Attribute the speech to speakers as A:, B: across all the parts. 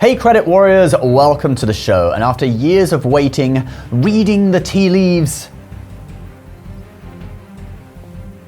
A: Hey credit warriors, welcome to the show. And after years of waiting, reading the tea leaves,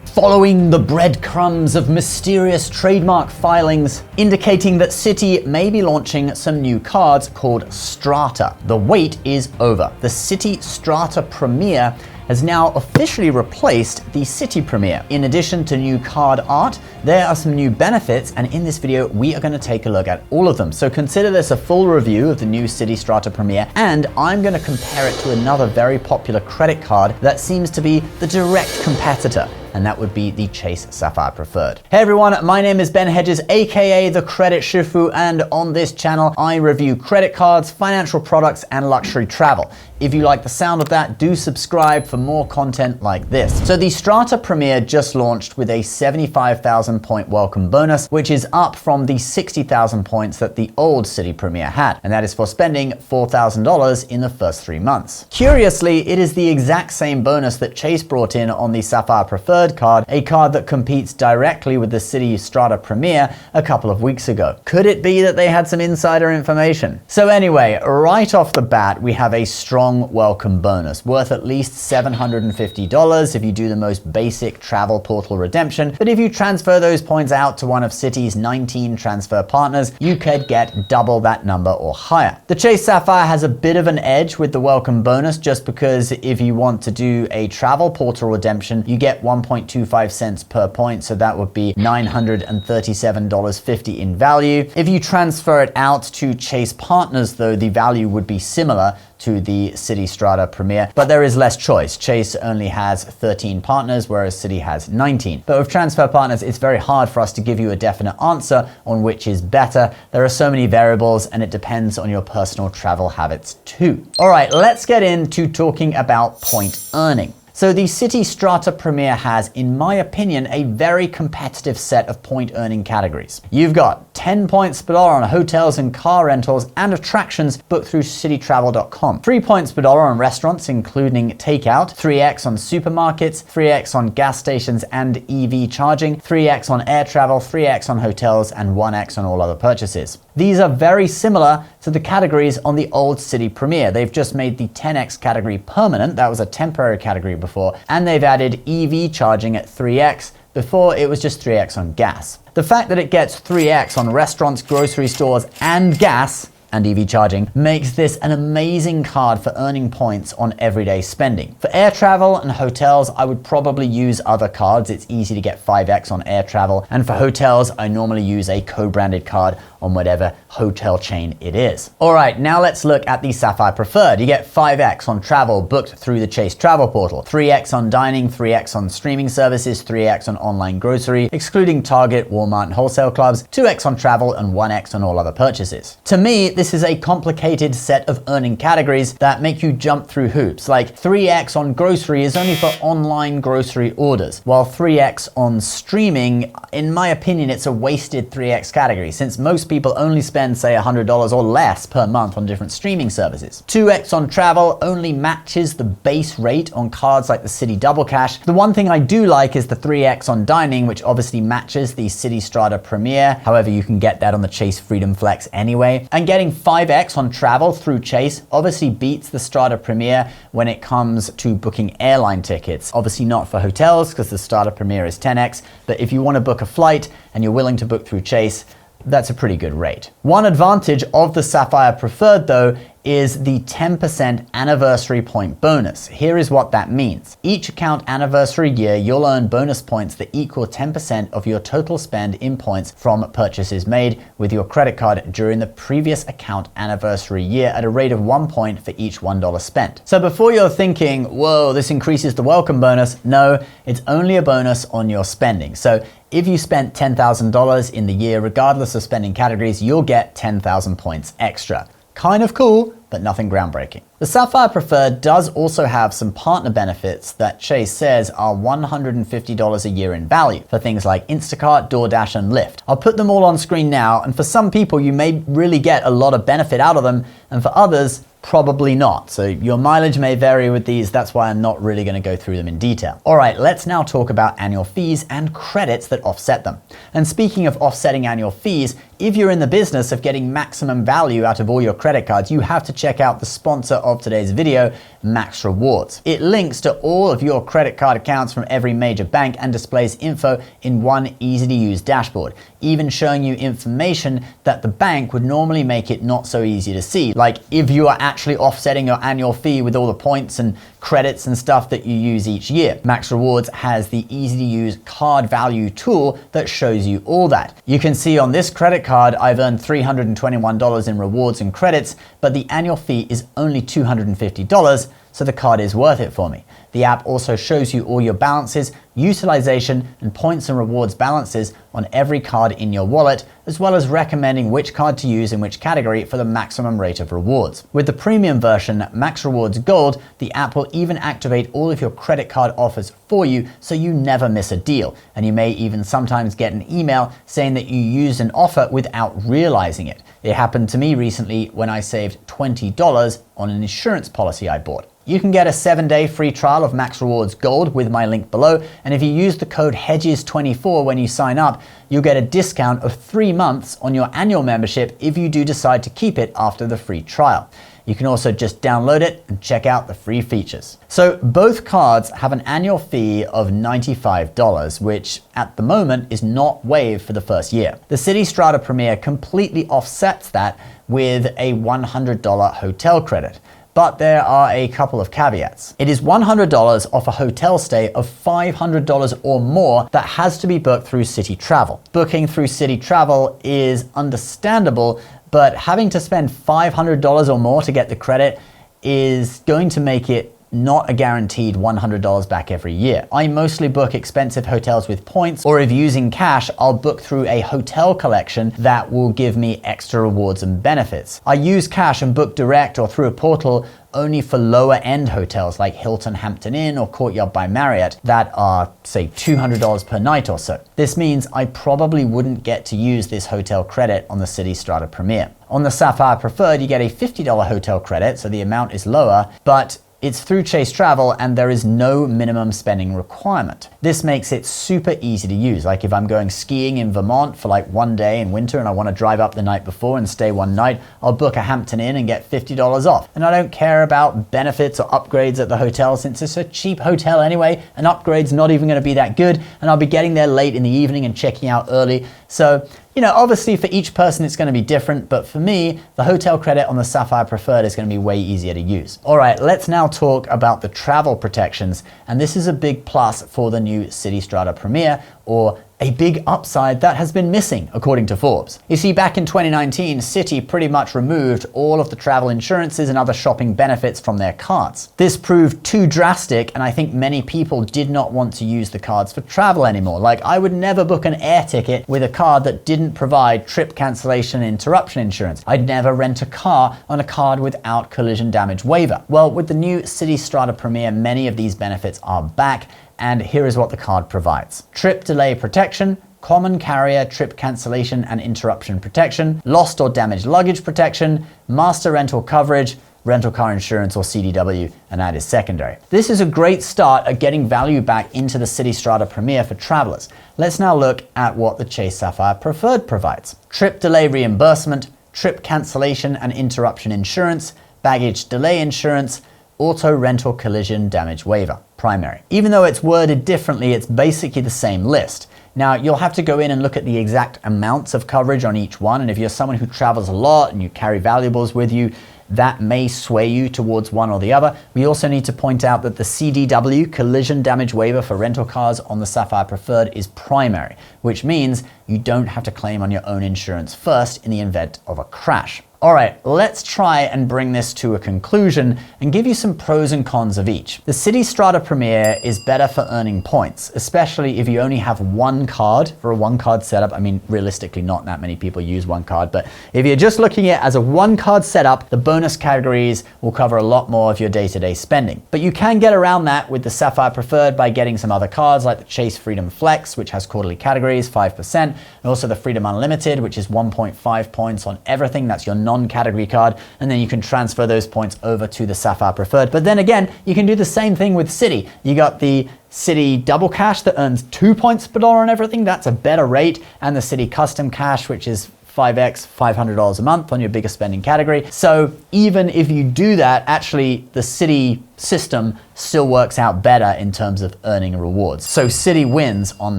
A: following the breadcrumbs of mysterious trademark filings indicating that Citi may be launching some new cards called Strata. The wait is over. The Citi Strata Premier has now officially replaced the Citi Premier. In addition to new card art, there are some new benefits, and in this video, we are going to take a look at all of them. So consider this a full review of the new Citi Strata Premier, and I'm going to compare it to another very popular credit card that seems to be the direct competitor, and that would be the Chase Sapphire Preferred. Hey everyone, my name is Ben Hedges, aka the Credit Shifu, and on this channel, I review credit cards, financial products, and luxury travel. If you like the sound of that, do subscribe for more content like this. So the Strata Premier just launched with a 75,000 point welcome bonus, which is up from the 60,000 points that the old Citi Premier had, and that is for spending $4,000 in the first 3 months. Curiously, it is the exact same bonus that Chase brought in on the Sapphire Preferred card, a card that competes directly with the Citi Strata Premier a couple of weeks ago. Could it be that they had some insider information? So anyway, right off the bat, we have a strong welcome bonus worth at least $750 if you do the most basic travel portal redemption. But if you transfer those points out to one of Citi's 19 transfer partners, you could get double that number or higher. The Chase Sapphire has a bit of an edge with the welcome bonus just because if you want to do a travel portal redemption, you get 1.25 cents per point, so that would be $937.50 in value. If you transfer it out to Chase partners though, the value would be similar to the Citi Strata Premier, but there is less choice. Chase only has 13 partners, whereas Citi has 19. But with transfer partners, it's very hard for us to give you a definite answer on which is better. There are so many variables, and it depends on your personal travel habits too. All right, let's get into talking about point earning. So the Citi Strata Premier has, in my opinion, a very competitive set of point earning categories. You've got 10 points per dollar on hotels and car rentals and attractions booked through citytravel.com. 3 points per dollar on restaurants, including takeout, 3x on supermarkets, 3x on gas stations and EV charging, 3x on air travel, 3x on hotels, and 1x on all other purchases. These are very similar to the categories on the old Citi Premier. They've just made the 10x category permanent. That was a temporary category before, and they've added EV charging at 3x. Before, it was just 3x on gas. The fact that it gets 3x on restaurants, grocery stores, and gas and EV charging makes this an amazing card for earning points on everyday spending. For air travel and hotels, I would probably use other cards. It's easy to get 5x on air travel. And for hotels, I normally use a co-branded card on whatever hotel chain it is. All right, now let's look at the Sapphire Preferred. You get 5x on travel booked through the Chase Travel Portal, 3x on dining, 3x on streaming services, 3x on online grocery, excluding Target, Walmart, and wholesale clubs, 2x on travel, and 1x on all other purchases. To me, this is a complicated set of earning categories that make you jump through hoops. Like 3x on grocery is only for online grocery orders, while 3x on streaming, in my opinion, it's a wasted 3x category since most people only spend, say, $100 or less per month on different streaming services. 2x on travel only matches the base rate on cards like the Citi Double Cash. The one thing I do like is the 3x on dining, which obviously matches the Citi Strata Premier. However, you can get that on the Chase Freedom Flex anyway. And getting 5x on travel through Chase obviously beats the Strata Premier when it comes to booking airline tickets. Obviously not for hotels because the Strata Premier is 10x, but if you want to book a flight and you're willing to book through Chase, that's a pretty good rate. One advantage of the Sapphire Preferred, though, is the 10% anniversary point bonus. Here is what that means. Each account anniversary year, you'll earn bonus points that equal 10% of your total spend in points from purchases made with your credit card during the previous account anniversary year at a rate of 1 point for each $1 spent. So before you're thinking, whoa, this increases the welcome bonus, no, it's only a bonus on your spending. So if you spent $10,000 in the year, regardless of spending categories, you'll get 10,000 points extra. Kind of cool, but nothing groundbreaking. The Sapphire Preferred does also have some partner benefits that Chase says are $150 a year in value for things like Instacart, DoorDash, and Lyft. I'll put them all on screen now, and for some people, you may really get a lot of benefit out of them, and for others, Probably not. So your mileage may vary with these. That's why I'm not really going to go through them in detail. All right, let's now talk about annual fees and credits that offset them. And speaking of offsetting annual fees, if you're in the business of getting maximum value out of all your credit cards, you have to check out the sponsor of today's video, Max Rewards. It links to all of your credit card accounts from every major bank and displays info in one easy-to-use dashboard, even showing you information that the bank would normally make it not so easy to see, like if you are actually offsetting your annual fee with all the points and credits and stuff that you use each year. Max Rewards has the easy-to-use card value tool that shows you all that. You can see on this credit card, I've earned $321 in rewards and credits, but the annual fee is only $250, so the card is worth it for me. The app also shows you all your balances, utilization, and points and rewards balances on every card in your wallet, as well as recommending which card to use in which category for the maximum rate of rewards. With the premium version, Max Rewards Gold, the app will even activate all of your credit card offers for you so you never miss a deal. And you may even sometimes get an email saying that you used an offer without realizing it. It happened to me recently when I saved $20 on an insurance policy I bought. You can get a 7-day free trial of Max Rewards Gold with my link below, and if you use the code HEDGES24 when you sign up, you'll get a discount of 3 months on your annual membership if you do decide to keep it after the free trial. You can also just download it and check out the free features. So both cards have an annual fee of $95, which at the moment is not waived for the first year. The Citi Strata Premier completely offsets that with a $100 hotel credit. But there are a couple of caveats. It is $100 off a hotel stay of $500 or more that has to be booked through Citi Travel. Booking through Citi Travel is understandable, but having to spend $500 or more to get the credit is going to make it not a guaranteed $100 back every year. I mostly book expensive hotels with points, or if using cash, I'll book through a hotel collection that will give me extra rewards and benefits. I use cash and book direct or through a portal only for lower end hotels like Hilton Hampton Inn or Courtyard by Marriott that are, say, $200 per night or so. This means I probably wouldn't get to use this hotel credit on the Citi Strata Premier. On the Sapphire Preferred, you get a $50 hotel credit, so the amount is lower, but it's through Chase Travel and there is no minimum spending requirement. This makes it super easy to use. Like if I'm going skiing in Vermont for like 1 day in winter and I want to drive up the night before and stay 1 night, I'll book a Hampton Inn and get $50 off. And I don't care about benefits or upgrades at the hotel since it's a cheap hotel anyway. An upgrade's not even going to be that good and I'll be getting there late in the evening and checking out early. So, obviously for each person it's going to be different, but for me, the hotel credit on the Sapphire Preferred is going to be way easier to use. All right, let's now talk about the travel protections, and this is a big plus for the new Citi Strata Premier, or a big upside that has been missing, according to Forbes. You see, back in 2019, Citi pretty much removed all of the travel insurances and other shopping benefits from their cards. This proved too drastic, and I think many people did not want to use the cards for travel anymore. Like, I would never book an air ticket with a card that didn't provide trip cancellation and interruption insurance. I'd never rent a car on a card without collision damage waiver. Well, with the new Citi Strata Premier, many of these benefits are back, and here is what the card provides. Trip delay protection, common carrier trip cancellation and interruption protection, lost or damaged luggage protection, master rental coverage, rental car insurance or CDW, and that is secondary. This is a great start at getting value back into the Citi Strata Premier for travelers. Let's now look at what the Chase Sapphire Preferred provides. Trip delay reimbursement, trip cancellation and interruption insurance, baggage delay insurance, auto rental collision damage waiver, primary. Even though it's worded differently, it's basically the same list. Now, you'll have to go in and look at the exact amounts of coverage on each one, and if you're someone who travels a lot and you carry valuables with you, that may sway you towards one or the other. We also need to point out that the CDW, collision damage waiver for rental cars on the Sapphire Preferred, is primary, which means you don't have to claim on your own insurance first in the event of a crash. All right, let's try and bring this to a conclusion and give you some pros and cons of each. The Citi Strata Premier is better for earning points, especially if you only have one card. For a one-card setup, I mean, realistically, not that many people use one card, but if you're just looking at it as a one-card setup, the bonus categories will cover a lot more of your day-to-day spending. But you can get around that with the Sapphire Preferred by getting some other cards like the Chase Freedom Flex, which has quarterly categories, 5%, and also the Freedom Unlimited, which is 1.5 points on everything. That's your non-category card, and then you can transfer those points over to the Sapphire Preferred. But then again, you can do the same thing with Citi. You got the Citi Double Cash that earns 2 points per dollar on everything. That's a better rate. And the Citi Custom Cash, which is 5x, $500 a month on your biggest spending category. So even if you do that, actually the Citi system still works out better in terms of earning rewards. So Citi wins on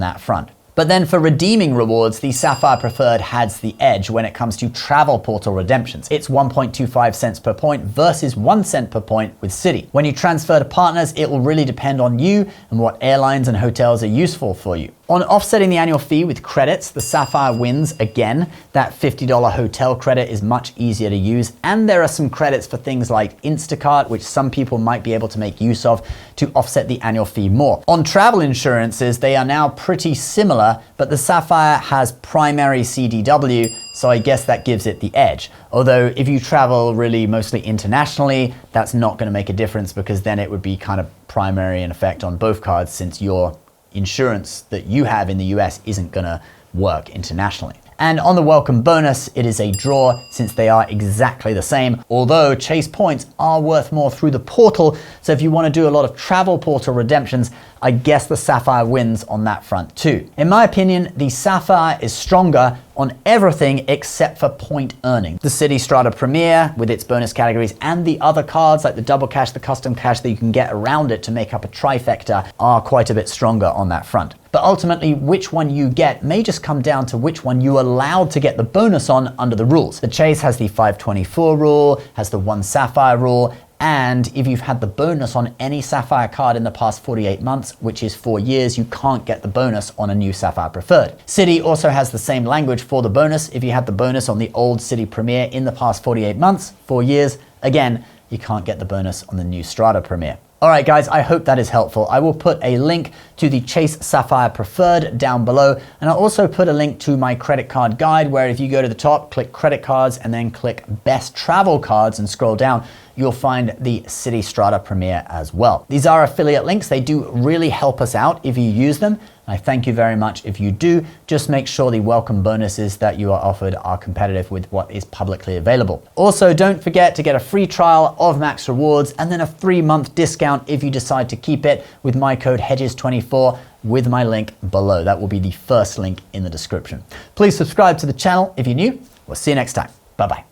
A: that front. But then for redeeming rewards, the Sapphire Preferred has the edge when it comes to travel portal redemptions. It's 1.25 cents per point versus 1 cent per point with Citi. When you transfer to partners, it will really depend on you and what airlines and hotels are useful for you. On offsetting the annual fee with credits, the Sapphire wins again. That $50 hotel credit is much easier to use, and there are some credits for things like Instacart, which some people might be able to make use of to offset the annual fee more. On travel insurances, they are now pretty similar, but the Sapphire has primary CDW, so I guess that gives it the edge. Although if you travel really mostly internationally, that's not going to make a difference because then it would be kind of primary in effect on both cards since your insurance that you have in the US isn't gonna work internationally. And on the welcome bonus, it is a draw since they are exactly the same, although Chase points are worth more through the portal. So if you want to do a lot of travel portal redemptions, I guess the Sapphire wins on that front too. In my opinion, the Sapphire is stronger on everything except for point earning. The Citi Strata Premier with its bonus categories and the other cards like the Double Cash, the Custom Cash that you can get around it to make up a trifecta are quite a bit stronger on that front. But ultimately, which one you get may just come down to which one you're allowed to get the bonus on under the rules. The Chase has the 524 rule, has the 1 Sapphire rule, and if you've had the bonus on any Sapphire card in the past 48 months, which is 4 years, you can't get the bonus on a new Sapphire Preferred. Citi also has the same language for the bonus. If you had the bonus on the old Citi Premier in the past 48 months, 4 years, again, you can't get the bonus on the new Strata Premier. All right, guys, I hope that is helpful. I will put a link to the Chase Sapphire Preferred down below, and I'll also put a link to my credit card guide where if you go to the top, click credit cards, and then click best travel cards and scroll down, you'll find the Citi Strata Premier as well. These are affiliate links. They do really help us out if you use them. I thank you very much if you do. Just make sure the welcome bonuses that you are offered are competitive with what is publicly available. Also, don't forget to get a free trial of Max Rewards and then a 3-month discount if you decide to keep it with my code Hedges24 with my link below. That will be the first link in the description. Please subscribe to the channel if you're new. We'll see you next time. Bye-bye.